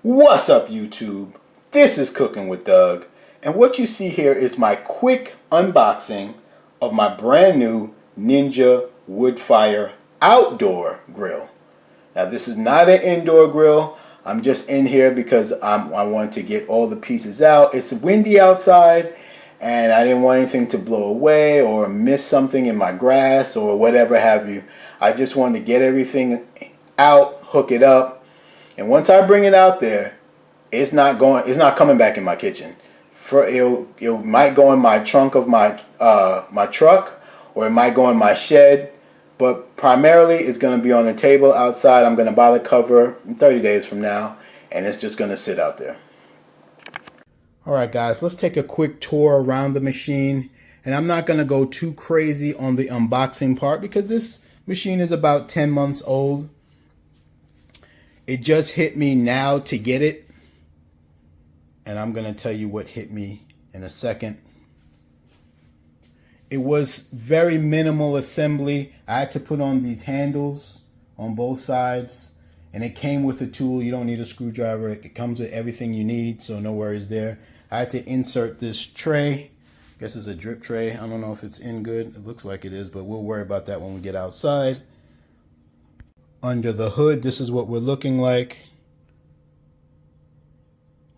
What's up, YouTube? This is Cooking with Doug, and what you see here is my quick unboxing of my brand new Ninja Woodfire outdoor grill. Now, this is not an indoor grill. I'm just in here because I want to get all the pieces out. It's windy outside, and I didn't want anything to blow away or miss something in my grass or whatever have you. I just wanted to get everything out, hook it up. And once I bring it out there, it's not coming back in my kitchen. It might go in my trunk of my truck, or it might go in my shed. But primarily, it's going to be on the table outside. I'm going to buy the cover 30 days from now, and it's just going to sit out there. All right, guys, let's take a quick tour around the machine. And I'm not going to go too crazy on the unboxing part because this machine is about 10 months old. It just hit me now to get it, and I'm going to tell you what hit me in a second. It was very minimal assembly. I had to put on these handles on both sides, and it came with a tool. You don't need a screwdriver. It comes with everything you need, so no worries there. I had to insert this tray. I guess it's a drip tray. I don't know if it's in good. It looks like it is, but we'll worry about that when we get outside. Under the hood, this is what we're looking like.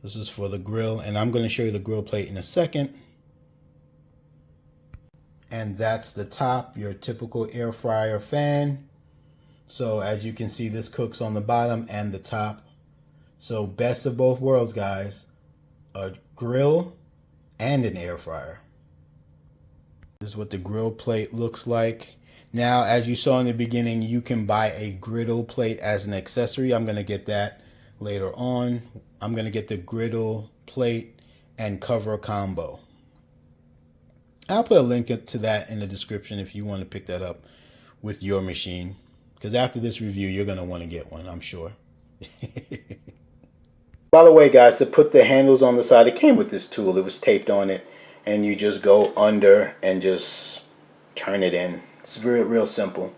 This is for the grill, and I'm going to show you the grill plate in a second. And that's the top, your typical air fryer fan. So as you can see, this cooks on the bottom and the top. So best of both worlds, guys. A grill and an air fryer. This is what the grill plate looks like. Now, as you saw in the beginning, you can buy a griddle plate as an accessory. I'm going to get that later on. I'm going to get the griddle plate and cover combo. I'll put a link to that in the description if you want to pick that up with your machine. Because after this review, you're going to want to get one, I'm sure. By the way, guys, to put the handles on the side, it came with this tool. It was taped on it. And you just go under and just turn it in. It's real simple.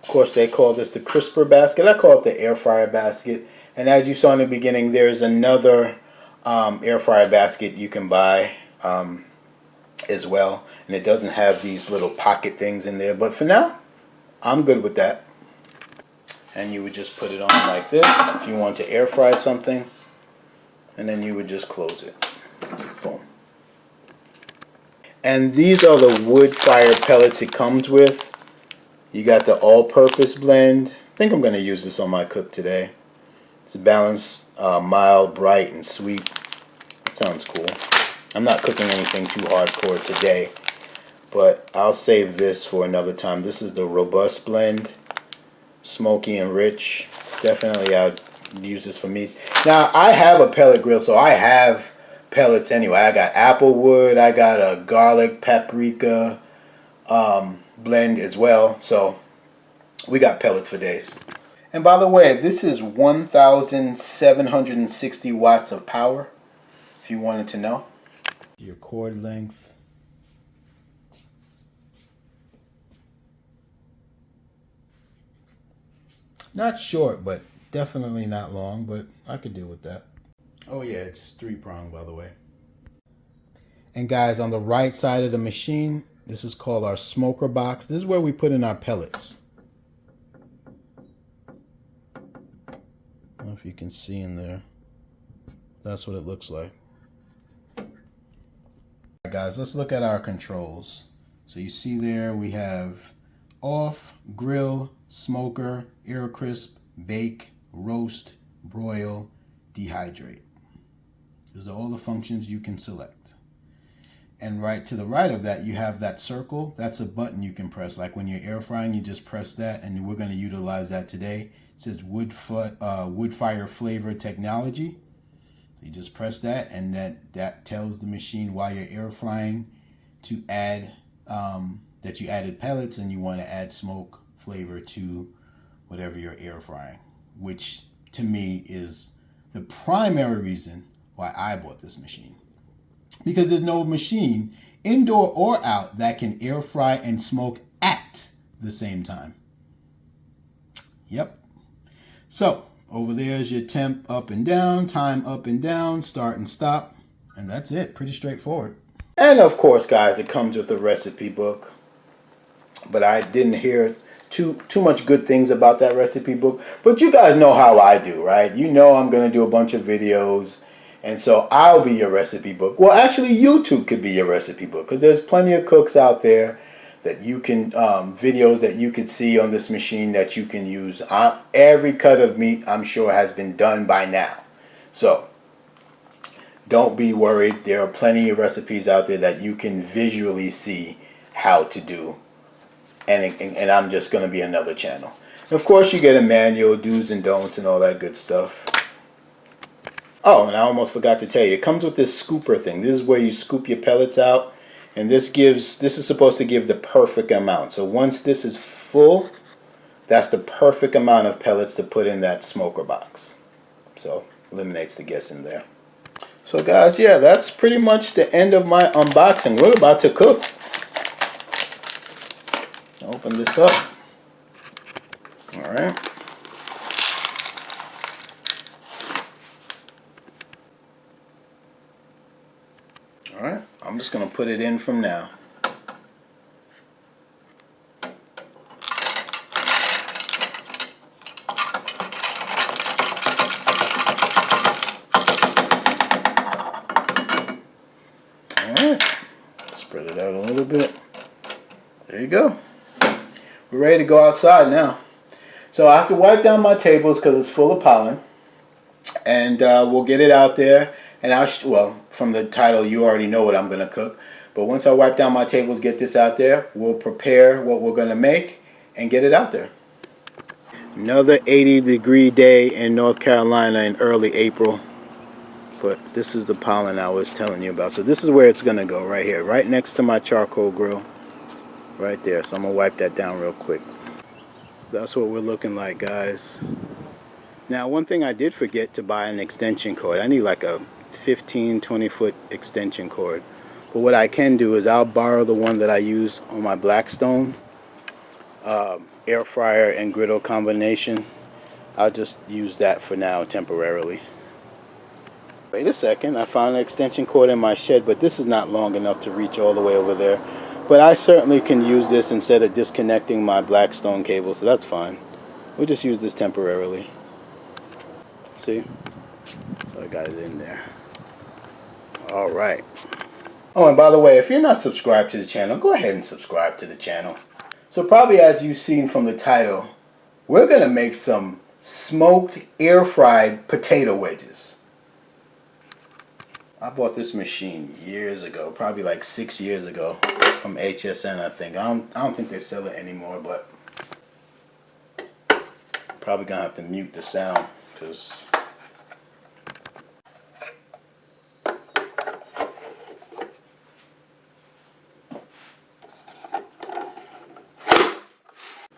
Of course, they call this the crisper basket. I call it the air fryer basket. And as you saw in the beginning, there's another air fryer basket you can buy as well. And it doesn't have these little pocket things in there. But for now, I'm good with that. And you would just put it on like this if you want to air fry something. And then you would just close it. Boom. And these are the Woodfire pellets it comes with. You got the all-purpose blend. I think I'm going to use this on my cook today. It's balanced, mild, bright, and sweet. It sounds cool. I'm not cooking anything too hardcore today, but I'll save this for another time. This is the robust blend, smoky and rich. Definitely I'd use this for meats. Now, I have a pellet grill, so I have pellets anyway. I got applewood, I got a garlic paprika blend as well, so we got pellets for days. And by the way, this is 1,760 watts of power, if you wanted to know. Your cord length. Not short, but definitely not long, but I could deal with that. Oh yeah, it's 3-prong, by the way. And guys, on the right side of the machine, this is called our smoker box. This is where we put in our pellets. I don't know if you can see in there. That's what it looks like. All right, guys, let's look at our controls. So you see there we have off, grill, smoker, air crisp, bake, roast, broil, dehydrate. Those are all the functions you can select. And right to the right of that, you have that circle. That's a button you can press. Like when you're air frying, you just press that, and we're going to utilize that today. It says Woodfire flavor technology. So you just press that, and that tells the machine while you're air frying to add that you added pellets and you want to add smoke flavor to whatever you're air frying, which to me is the primary reason why I bought this machine. Because there's no machine, indoor or out, that can air fry and smoke at the same time. Yep. So Over there is your temp up and down, time up and down, start and stop. And that's it. Pretty straightforward. And of course, guys, it comes with a recipe book. But I didn't hear too much good things about that recipe book. But you guys know how I do, right? You know I'm going to do a bunch of videos. And so I'll be your recipe book. Well, actually, YouTube could be your recipe book. Because there's plenty of cooks out there that you can, videos that you could see on this machine that you can use. Every cut of meat, I'm sure, has been done by now. So don't be worried. There are plenty of recipes out there that you can visually see how to do. And I'm just going to be another channel. And of course, you get a manual, do's and don'ts, and all that good stuff. Oh, and I almost forgot to tell you, it comes with this scooper thing. This is where you scoop your pellets out. And this is supposed to give the perfect amount. So once this is full, that's the perfect amount of pellets to put in that smoker box. So eliminates the guessing there. So guys, yeah, that's pretty much the end of my unboxing. We're about to cook. Open this up. All right. All right. I'm just going to put it in from now. All right. Spread it out a little bit. There you go. We're ready to go outside now. So I have to wipe down my tables because it's full of pollen. And we'll get it out there. And well, from the title, you already know what I'm going to cook. But once I wipe down my tables, get this out there, we'll prepare what we're going to make and get it out there. Another 80-degree day in North Carolina in early April. But this is the pollen I was telling you about. So this is where it's going to go, right here, right next to my charcoal grill. Right there. So I'm going to wipe that down real quick. That's what we're looking like, guys. Now, one thing I did forget to buy an extension cord. I need like a 15-20 foot extension cord. But what I can do is I'll borrow the one that I use on my Blackstone air fryer and griddle combination. I'll just use that for now temporarily. Wait a second, I found an extension cord in my shed, but this is not long enough to reach all the way over there. But I certainly can use this instead of disconnecting my Blackstone cable, so that's fine. We'll just use this temporarily. See? So I got it in there. Alright. Oh, and by the way, if you're not subscribed to the channel, go ahead and subscribe to the channel. So probably as you've seen from the title, we're going to make some smoked air-fried potato wedges. I bought this machine years ago, probably like 6 years ago from HSN, I think. I don't think they sell it anymore, but I'm probably going to have to mute the sound because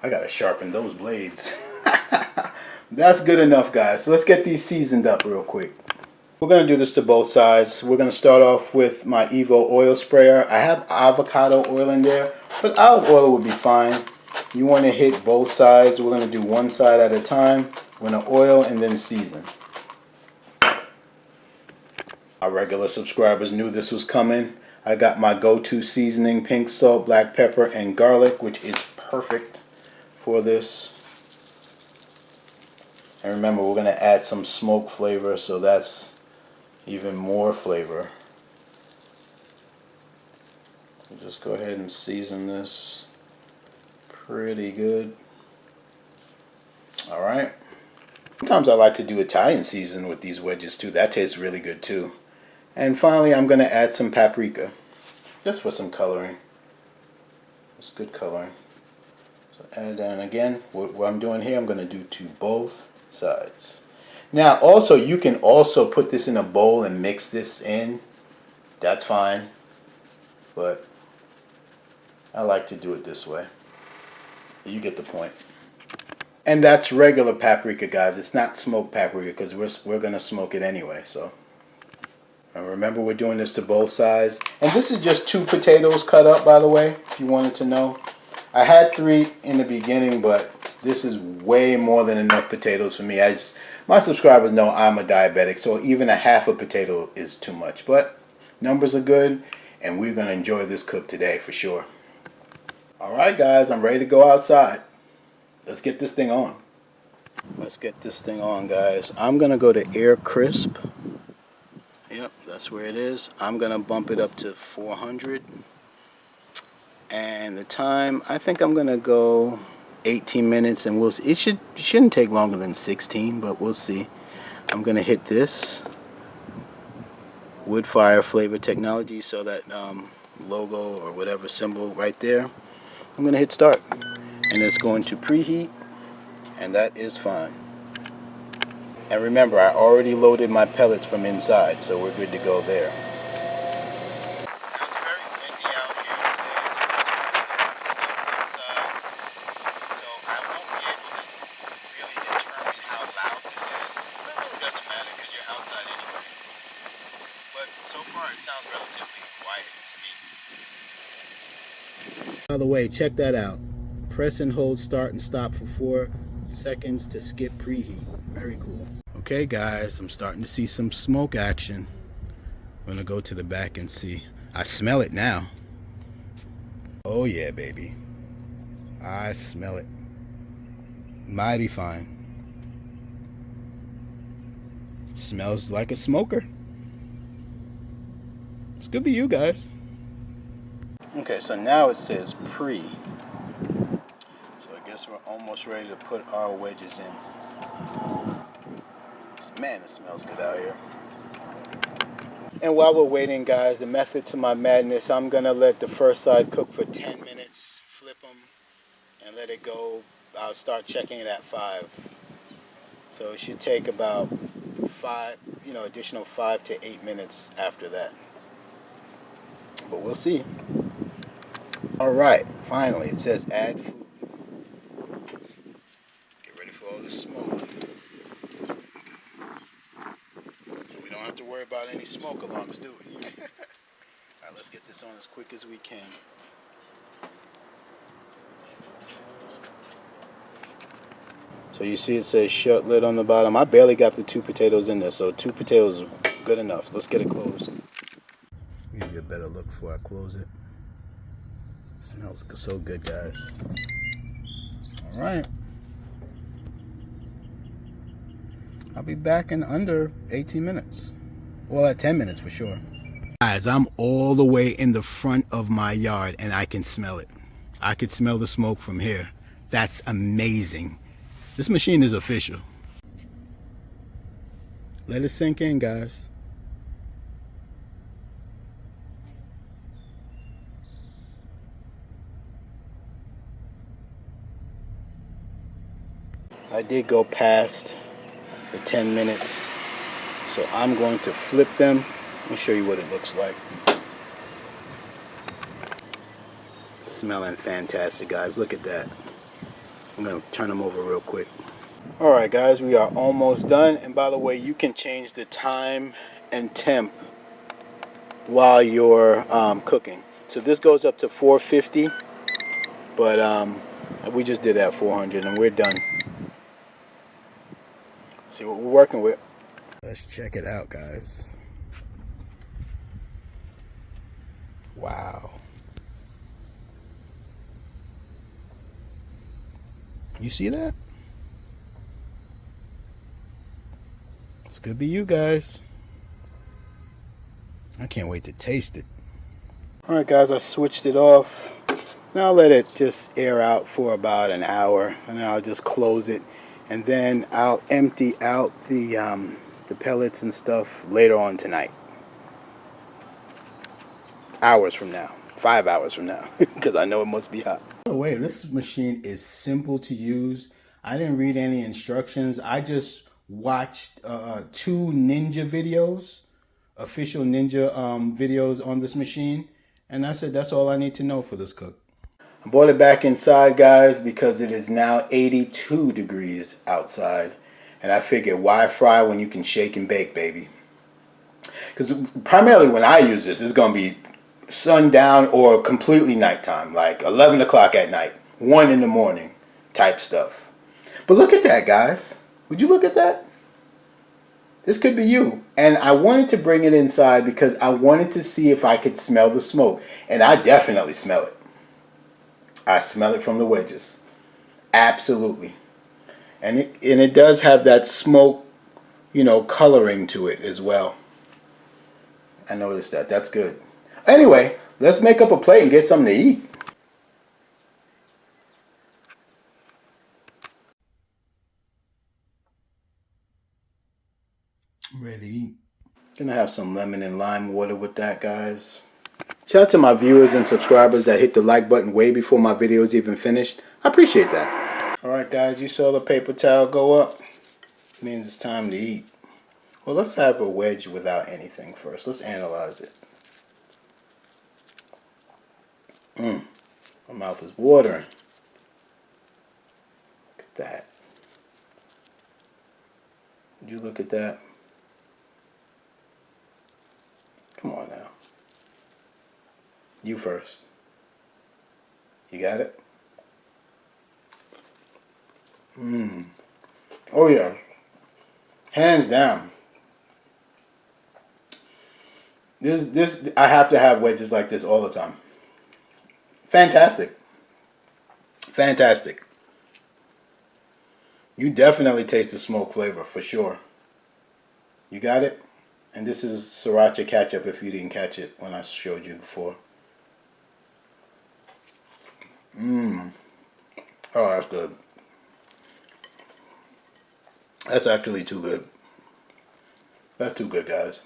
I got to sharpen those blades. That's good enough, guys. So let's get these seasoned up real quick. We're going to do this to both sides. We're going to start off with my Evo Oil Sprayer. I have avocado oil in there, but olive oil would be fine. You want to hit both sides. We're going to do one side at a time. We're going to oil and then season. Our regular subscribers knew this was coming. I got my go-to seasoning, pink salt, black pepper, and garlic, which is perfect for this. And remember, we're going to add some smoke flavor, so that's even more flavor. We'll just go ahead and season this pretty good. Alright. Sometimes I like to do Italian season with these wedges too. That tastes really good too. And finally, I'm going to add some paprika, just for some coloring. It's good coloring. So add that, and again, what I'm doing here, I'm going to do to both sides. Now also, you can also put this in a bowl and mix this in. That's fine, but I like to do it this way. You get the point. And that's regular paprika, guys. It's not smoked paprika because we're going to smoke it anyway. So, and remember, we're doing this to both sides. And this is just 2 potatoes cut up, by the way, if you wanted to know. I had 3 in the beginning, but this is way more than enough potatoes for me. My subscribers know I'm a diabetic, so even a half a potato is too much. But numbers are good, and we're going to enjoy this cook today for sure. Alright guys, I'm ready to go outside. Let's get this thing on. Let's get this thing on, guys. I'm going to go to air crisp. Yep, that's where it is. I'm going to bump it up to 400. And the time, I think I'm going to go 18 minutes, and we'll see. It shouldn't take longer than 16, but we'll see. I'm going to hit this Woodfire flavor technology, so that logo or whatever symbol right there. I'm going to hit start, and it's going to preheat, and that is fine. And remember, I already loaded my pellets from inside, so we're good to go there. Now it's very windy out here today, so that's why I have a lot of stuff inside. So I won't be able to really determine how loud this is. But it really doesn't matter because you're outside anyway. But so far it sounds relatively quiet to me. By the way, check that out. Press and hold start and stop for 4 seconds to skip preheat. Very cool. Okay guys, I'm starting to see some smoke action. I'm gonna go to the back and see. I smell it now. Oh yeah, baby. I smell it. Mighty fine. Smells like a smoker. It's good for you guys. Okay, so now it says pre. So I guess we're almost ready to put our wedges in. Man, it smells good out here. And while we're waiting, guys, the method to my madness, I'm gonna let the first side cook for 10 minutes, flip them, and let it go. I'll start checking it at 5. So it should take about 5, additional 5 to 8 minutes after that. But we'll see. All right, finally, it says add food. Get ready for all this smoke. We don't have to worry about any smoke alarms, do we? All right, let's get this on as quick as we can. So you see it says shut lid on the bottom. I barely got the 2 potatoes in there, so 2 potatoes are good enough. Let's get it closed. Give you a better look before I close it. It smells so good, guys. All right. I'll be back in under 18 minutes. Well, at 10 minutes for sure. Guys, I'm all the way in the front of my yard and I can smell it. I could smell the smoke from here. That's amazing. This machine is official. Let it sink in, guys. I did go past the 10 minutes, so I'm going to flip them and show you what it looks like. Smelling fantastic, guys. Look at that. I'm going to turn them over real quick. Alright guys, we are almost done, and by the way, you can change the time and temp while you're cooking. So this goes up to 450, but we just did at 400 and we're done. See what we're working with. Let's check it out, guys. Wow. You see that? It's good to be you guys. I can't wait to taste it. Alright guys, I switched it off. Now I'll let it just air out for about an hour, and then I'll just close it, and then I'll empty out the pellets and stuff later on tonight. Hours from now. 5 hours from now, because I know it must be hot. By the way, this machine is simple to use. I didn't read any instructions. I just watched 2 Ninja videos, official Ninja videos on this machine, and I said that's all I need to know for this cook. I brought it back inside, guys, because it is now 82 degrees outside, and I figured why fry when you can shake and bake, baby? Because primarily when I use this, it's going to be sundown or completely nighttime, like 11 o'clock at night, 1 in the morning type stuff. But look at that, guys. Would you look at that? This could be you. And I wanted to bring it inside because I wanted to see if I could smell the smoke. And I definitely smell it. I smell it from the wedges. Absolutely. And it does have that smoke, you know, coloring to it as well. I noticed that. That's good. Anyway, let's make up a plate and get something to eat. I'm ready to eat. Gonna have some lemon and lime water with that, guys. Shout out to my viewers and subscribers that hit the like button way before my videos even finished. I appreciate that. Alright guys, you saw the paper towel go up. It means it's time to eat. Well, let's have a wedge without anything first. Let's analyze it. My mouth is watering. Look at that. Would you look at that? Come on now. You first. You got it? Oh yeah. Hands down. This I have to have wedges like this all the time. Fantastic. Fantastic. You definitely taste the smoke flavor for sure. You got it? And this is sriracha ketchup if you didn't catch it when I showed you before. Oh, that's good. That's actually too good. That's too good, guys.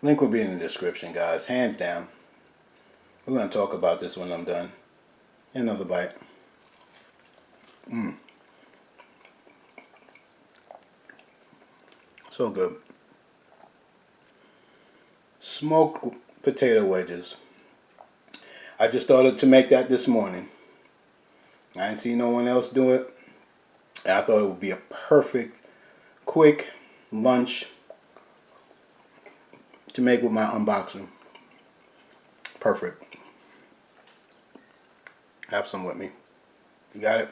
Link will be in the description, guys. Hands down. We're going to talk about this when I'm done. Another bite. So good. Smoked potato wedges. I just started to make that this morning. I didn't see no one else do it. And I thought it would be a perfect, quick lunch to make with my unboxing. Perfect. Have some with me. You got it?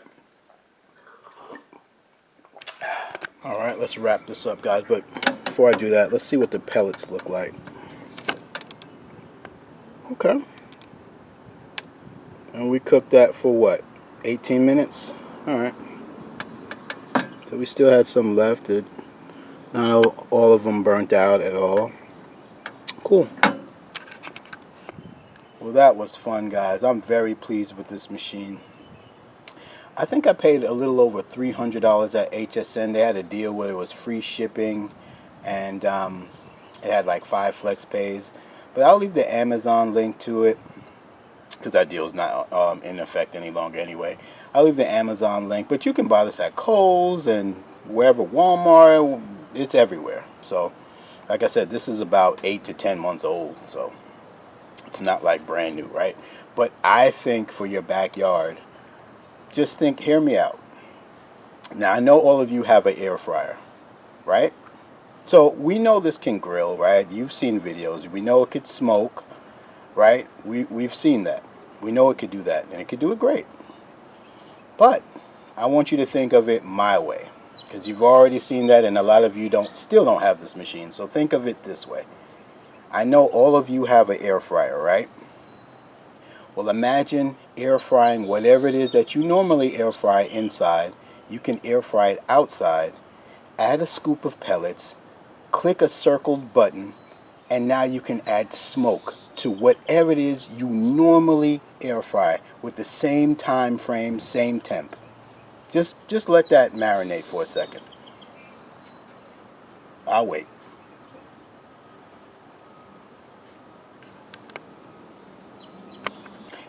Alright, let's wrap this up, guys. But before I do that, let's see what the pellets look like. Okay. And we cooked that for what? 18 minutes? Alright. So we still had some left. Not all of them burnt out at all. Cool. Well, that was fun, guys. I'm very pleased with this machine. I think I paid a little over $300 at HSN. They had a deal where it was free shipping, and it had like 5 flex pays. But I'll leave the Amazon link to it because that deal is not in effect any longer anyway. I'll leave the Amazon link, but you can buy this at Kohl's and wherever, Walmart. It's everywhere. So, like I said, this is about 8 to 10 months old, so it's not like brand new, right? But I think for your backyard, just think, hear me out. Now, I know all of you have an air fryer, right? So we know this can grill, right? You've seen videos. We know it could smoke, right? We've seen that. We know it could do that, and it could do it great. But I want you to think of it my way, because you've already seen that, and a lot of you still don't have this machine. So think of it this way. I know all of you have an air fryer, right? Well, imagine air frying whatever it is that you normally air fry inside. You can air fry it outside. Add a scoop of pellets. Click a circled button. And now you can add smoke to whatever it is you normally air fry with the same time frame, same temp. Just let that marinate for a second. I'll wait.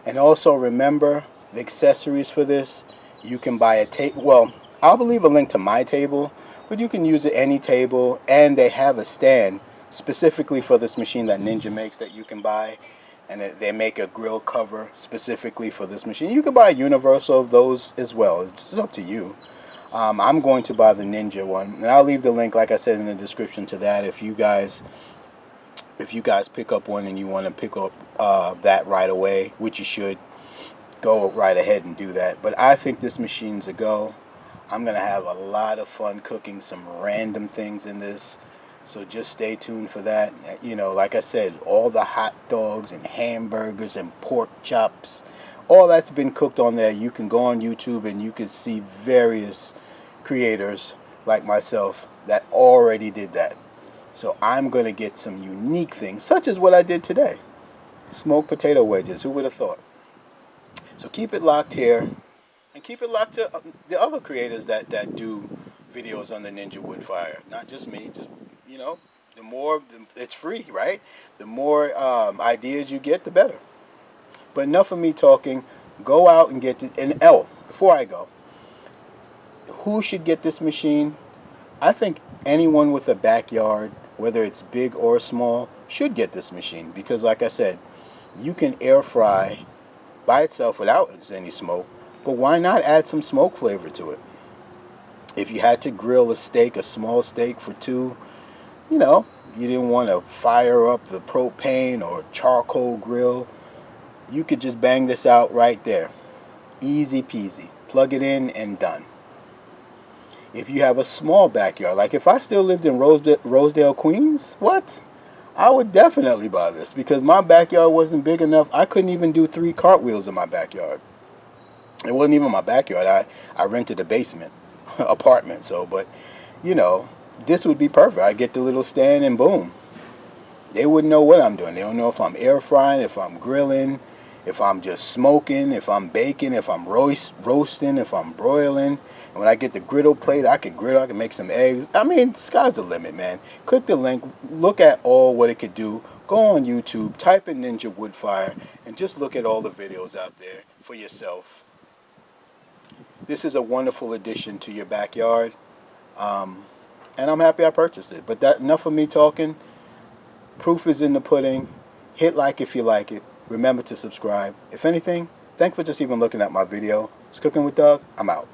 And also remember the accessories for this. You can buy a table. Well, I'll leave a link to my table, but you can use it any table. And they have a stand specifically for this machine that Ninja makes that you can buy. And they make a grill cover specifically for this machine. You can buy a universal of those as well. It's up to you. I'm going to buy the Ninja one, and I'll leave the link, like I said, in the description to that. If you guys pick up one and you want to pick up that right away, which you should, go right ahead and do that. But I think this machine's a go. I'm going to have a lot of fun cooking some random things in this. So just stay tuned for that. You know, like I said, all the hot dogs and hamburgers and pork chops, all that's been cooked on there. You can go on YouTube and you can see various creators like myself that already did that. So I'm going to get some unique things, such as what I did today. Smoked potato wedges. Who would have thought? So keep it locked here. And keep it locked to the other creators that do videos on the Ninja Woodfire. Not just me. Just, you know, the more, it's free, right? The more ideas you get, the better. But enough of me talking. Go out and get it. And before I go, who should get this machine? I think anyone with a backyard, whether it's big or small, should get this machine. Because like I said, you can air fry by itself without any smoke. But why not add some smoke flavor to it? If you had to grill a steak, a small steak for two, you know, you didn't want to fire up the propane or charcoal grill, you could just bang this out right there. Easy peasy. Plug it in and done. If you have a small backyard, like if I still lived in Rosedale, Queens, what? I would definitely buy this because my backyard wasn't big enough. I couldn't even do 3 cartwheels in my backyard. It wasn't even my backyard. I rented a basement apartment. So, but, you know, this would be perfect. I get the little stand and boom. They wouldn't know what I'm doing. They don't know if I'm air frying, if I'm grilling, if I'm just smoking, if I'm baking, if I'm roasting, if I'm broiling. And when I get the griddle plate, I can griddle, I can make some eggs. I mean, sky's the limit, man. Click the link, look at all what it could do. Go on YouTube, type in Ninja Woodfire, and just look at all the videos out there for yourself. This is a wonderful addition to your backyard, and I'm happy I purchased it. But enough of me talking. Proof is in the pudding. Hit like if you like it. Remember to subscribe. If anything, thanks for just even looking at my video. It's Cooking with Doug. I'm out.